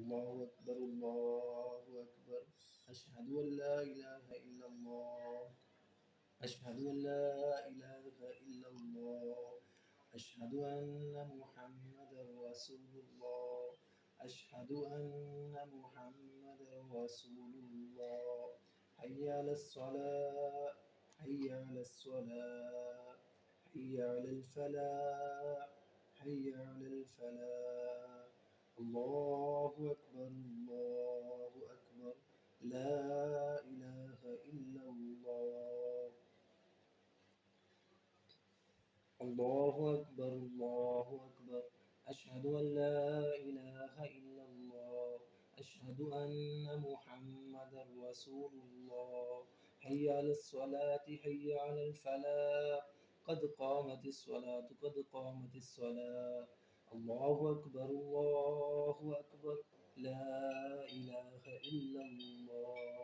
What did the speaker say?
الله أكبر الله أكبر. أشهد أن لا إله إلا الله. أشهد أن لا إله إلا الله. أشهد أن محمدا رسول الله. أشهد أن محمدا رسول الله. حي على الصلاة. حي على الصلاة. حي على الفلاح. حي على الفلاح. الله أكبر الله أكبر. لا إله إلا الله. الله أكبر الله أكبر. أشهد أن لا إله إلا الله. أشهد أن محمدا رسول الله. حي على الصلاة. حي على الفلاح. قد قامت الصلاة قد قامت الصلاة. الله أكبر الله أكبر. لا إله إلا الله.